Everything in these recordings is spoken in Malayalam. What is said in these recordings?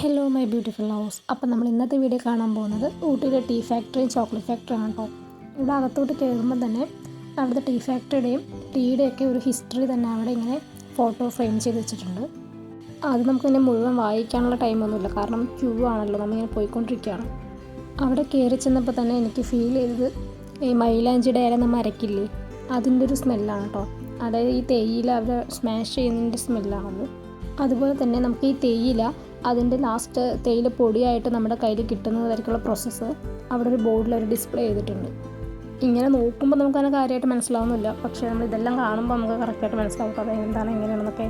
Hello my beautiful house. അപ്പം നമ്മൾ ഇന്നത്തെ വീഡിയോ കാണാൻ പോകുന്നത് ഊട്ടിയിലെ ടീ ഫാക്ടറിയും ചോക്ലേറ്റ് ഫാക്ടറിയാണ് കേട്ടോ. ഇവിടെ അകത്തോട്ട് കയറുമ്പോൾ തന്നെ അവിടുത്തെ ടീ ഫാക്ടറിയുടെയും ടീയുടെയൊക്കെ ഒരു ഹിസ്റ്ററി തന്നെ അവിടെ ഇങ്ങനെ ഫോട്ടോ ഫ്രെയിം ചെയ്ത് വെച്ചിട്ടുണ്ട്. അത് നമുക്കിങ്ങനെ മുഴുവൻ വായിക്കാനുള്ള ടൈമൊന്നുമില്ല, കാരണം ക്യൂ ആണല്ലോ, നമ്മളിങ്ങനെ പോയിക്കൊണ്ടിരിക്കുകയാണ്. അവിടെ കയറി ചെന്നപ്പോൾ തന്നെ എനിക്ക് ഫീൽ ചെയ്തത് ഈ മൈലാഞ്ചിയുടെ ഇല നമ്മൾ അരക്കില്ലേ, അതിൻ്റെ ഒരു സ്മെല്ലാണ് കേട്ടോ. അതായത് ഈ തേയില അവർ സ്മാഷ് ചെയ്യുന്നതിൻ്റെ സ്മെല്ലാണത്. അതുപോലെ തന്നെ നമുക്ക് ഈ തേയില അതിൻ്റെ ലാസ്റ്റ് തേയില പൊടിയായിട്ട് നമ്മുടെ കയ്യിൽ കിട്ടുന്നതായിരിക്കുള്ള പ്രോസസ്സ് അവിടെ ഒരു ബോർഡിൽ ഒരു ഡിസ്പ്ലേ ചെയ്തിട്ടുണ്ട്. ഇങ്ങനെ നോക്കുമ്പോൾ നമുക്കതിനെ കാര്യമായിട്ട് മനസ്സിലാവുന്നില്ല, പക്ഷേ നമ്മൾ ഇതെല്ലാം കാണുമ്പോൾ നമുക്ക് കറക്റ്റായിട്ട് മനസ്സിലാവും അത് എന്താണ് എങ്ങനെയാണെന്നൊക്കെ.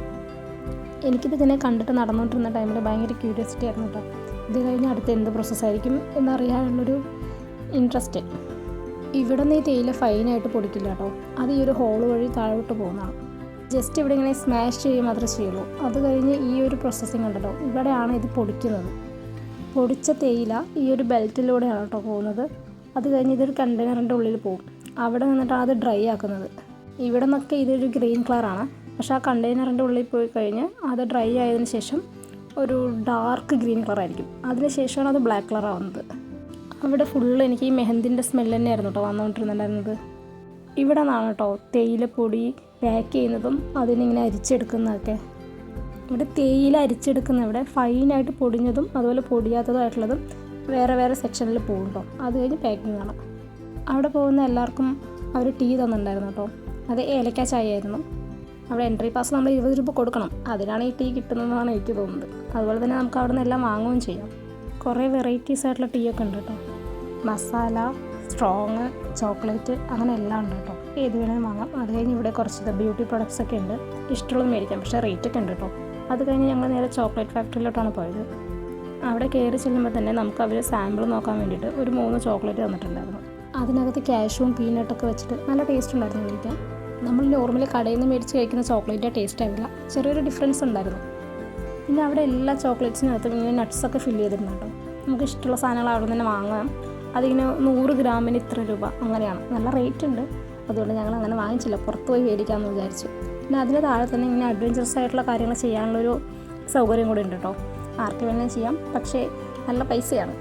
എനിക്കിത് ഇതിനെ കണ്ടിട്ട് നടന്നുകൊണ്ടിരുന്ന ടൈമിൽ ഭയങ്കര ക്യൂരിയോസിറ്റി ആയിരുന്നു കേട്ടോ. ഇത് കഴിഞ്ഞ് അടുത്ത് എന്ത് പ്രോസസ്സായിരിക്കും എന്നറിയാനുള്ളൊരു ഇൻട്രസ്റ്റ്. ഇവിടെ നിന്ന് ഈ തേയില ഫൈനായിട്ട് പൊടിക്കില്ല കേട്ടോ, അത് ഈ ഒരു ഹോള് വഴി താഴോട്ട് പോകുന്നതാണ്. ജസ്റ്റ് ഇവിടെ ഇങ്ങനെ സ്മാഷ് ചെയ്യുക മാത്രമേ ചെയ്യുള്ളൂ. അത് കഴിഞ്ഞ് ഈ ഒരു പ്രോസസ്സിങ് ഉണ്ടല്ലോ, ഇവിടെയാണ് ഇത് പൊടിക്കുന്നത്. പൊടിച്ച തേയില ഈ ഒരു ബെൽറ്റിലൂടെയാണ് കേട്ടോ പോകുന്നത്. അത് കഴിഞ്ഞ് ഇതൊരു കണ്ടെയ്നറിൻ്റെ ഉള്ളിൽ പോകും. അവിടെ നിന്നിട്ടാണ് അത് ഡ്രൈ ആക്കുന്നത്. ഇവിടെ നിന്നൊക്കെ ഇതൊരു ഗ്രീൻ കളറാണ്, പക്ഷേ ആ കണ്ടെയ്നറിൻ്റെ ഉള്ളിൽ പോയി കഴിഞ്ഞ് അത് ഡ്രൈ ആയതിനു ശേഷം ഒരു ഡാർക്ക് ഗ്രീൻ കളറായിരിക്കും. അതിന് ശേഷമാണ് അത് ബ്ലാക്ക് കളറാവുന്നത്. അവിടെ ഫുള്ള് എനിക്ക് ഈ മെഹന്തിൻ്റെ സ്മെല്ല് തന്നെയായിരുന്നു കേട്ടോ വന്നുകൊണ്ടിരുന്നുണ്ടായിരുന്നത്. ഇവിടെ നിന്നാണ് കേട്ടോ തേയിലപ്പൊടി പാക്ക് ചെയ്യുന്നതും അതിനിങ്ങനെ അരിച്ചെടുക്കുന്നതൊക്കെ. ഇവിടെ തേയില അരിച്ചെടുക്കുന്ന ഇവിടെ ഫൈനായിട്ട് പൊടിഞ്ഞതും അതുപോലെ പൊടിയാത്തതുമായിട്ടുള്ളതും വേറെ വേറെ സെക്ഷനിൽ പോകും കേട്ടോ. അത് കഴിഞ്ഞ് പാക്കിങ് ആണ്. അവിടെ പോകുന്ന എല്ലാവർക്കും അവർ ടീ തന്നിട്ടുണ്ടായിരുന്നു കേട്ടോ. അത് ഏലക്ക ചായ ആയിരുന്നു. അവിടെ എൻട്രി പാസ് നമ്മൾ 20 രൂപ കൊടുക്കണം, അതിനാണ് ഈ ടീ കിട്ടുന്നതെന്നാണ് എനിക്ക് തോന്നുന്നത്. അതുപോലെ തന്നെ നമുക്ക് അവിടെ നിന്ന് എല്ലാം വാങ്ങുകയും ചെയ്യാം. കുറേ വെറൈറ്റീസ് ആയിട്ടുള്ള ടീ ഒക്കെ ഉണ്ട് കേട്ടോ. മസാല, സ്ട്രോങ്, ചോക്ലേറ്റ്, അങ്ങനെ എല്ലാം ഉണ്ട് കേട്ടോ. ഏത് വേണമെങ്കിലും വാങ്ങാം. അത് കഴിഞ്ഞ് ഇവിടെ കുറച്ച് ബ്യൂട്ടി പ്രൊഡക്ട്സ് ഒക്കെ ഉണ്ട്, ഇഷ്ടമുള്ളത് മേടിക്കാം, പക്ഷേ റേറ്റൊക്കെ ഉണ്ട് കേട്ടോ. അത് കഴിഞ്ഞ് ഞങ്ങൾ നേരെ ചോക്ലേറ്റ് ഫാക്ടറിയിലോട്ടാണ് പോയത്. അവിടെ കയറി ചെല്ലുമ്പോൾ തന്നെ നമുക്ക് അവർ സാമ്പിൾ നോക്കാൻ വേണ്ടിയിട്ട് ഒരു 3 ചോക്ലേറ്റ് തന്നിട്ടുണ്ടായിരുന്നു. അതിനകത്ത് കാഷ്യൂവും പീനട്ടൊക്കെ വെച്ചിട്ട് നല്ല ടേസ്റ്റ് ഉണ്ടായിരുന്നു കഴിക്കാൻ. നമ്മൾ നോർമലി കടയിൽ നിന്ന് മേടിച്ച് കഴിക്കുന്ന ചോക്ലേറ്റിൻ്റെ ടേസ്റ്റ് ആവില്ല, ചെറിയൊരു ഡിഫറൻസ് ഉണ്ടായിരുന്നു. പിന്നെ അവിടെ എല്ലാ ചോക്ലേറ്റ്സിനകത്തും ഇങ്ങനെ നട്ട്സൊക്കെ ഫില്ല് ചെയ്തിട്ടുണ്ട് കേട്ടോ. നമുക്ക് ഇഷ്ടമുള്ള സാധനങ്ങൾ അവിടെ നിന്ന് തന്നെ വാങ്ങാം. അതിങ്ങനെ 100 ഗ്രാമിന് ഇത്ര രൂപ അങ്ങനെയാണ്, നല്ല റേറ്റ് ഉണ്ട്. അതുകൊണ്ട് ഞങ്ങൾ അങ്ങനെ വാങ്ങിച്ചില്ല, പുറത്ത് പോയി മേടിക്കാമെന്ന് വിചാരിച്ചു. പിന്നെ അതിന് താഴെ തന്നെ ഇങ്ങനെ അഡ്വഞ്ചറസ് ആയിട്ടുള്ള കാര്യങ്ങൾ ചെയ്യാനുള്ളൊരു സൗകര്യം കൂടി ഉണ്ട് കേട്ടോ. ആർക്ക് വേണമെങ്കിലും ചെയ്യാം, പക്ഷേ നല്ല പൈസയാണ്.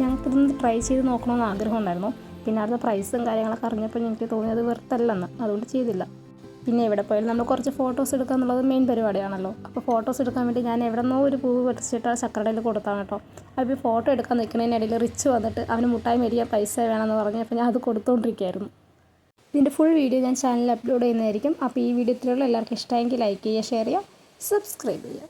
ഞങ്ങൾക്കിതൊന്ന് ട്രൈ ചെയ്ത് നോക്കണമെന്ന് ആഗ്രഹം ഉണ്ടായിരുന്നു. പിന്നെ അവിടുത്തെ പ്രൈസും കാര്യങ്ങളൊക്കെ അറിഞ്ഞപ്പോൾ എനിക്ക് തോന്നിയത് വെറുത്തല്ലെന്ന്, അതുകൊണ്ട് ചെയ്തില്ല. പിന്നെ എവിടെ പോയാലും നമ്മൾ കുറച്ച് ഫോട്ടോസ് എടുക്കുക എന്നുള്ളത് മെയിൻ പരിപാടിയാണല്ലോ. അപ്പോൾ ഫോട്ടോസ് എടുക്കാൻ വേണ്ടി ഞാൻ എവിടെ നിന്നോ ഒരു പൂവ് പറിച്ചിട്ട് ആ ചക്കരടയിൽ കൊടുത്താണ് കേട്ടോ. അപ്പോൾ ഈ ഫോട്ടോ എടുക്കാൻ നിൽക്കുന്നതിനിടയിൽ റിച്ച് വന്നിട്ട് അവന് മുട്ടായി മേടിക്കാൻ പൈസ വേണമെന്ന് പറഞ്ഞപ്പോൾ ഞാൻ അത് കൊടുത്തുകൊണ്ടിരിക്കുകയായിരുന്നു. ഇതിൻ്റെ ഫുൾ വീഡിയോ ഞാൻ ചാനലിൽ അപ്ലോഡ് ചെയ്യുന്നതായിരിക്കും. അപ്പോൾ ഈ വീഡിയോ ഇത്രയുള്ള എല്ലാവർക്കും ഇഷ്ടമെങ്കിൽ ലൈക്ക് ചെയ്യുക, ഷെയർ ചെയ്യുക, സബ്സ്ക്രൈബ് ചെയ്യുക.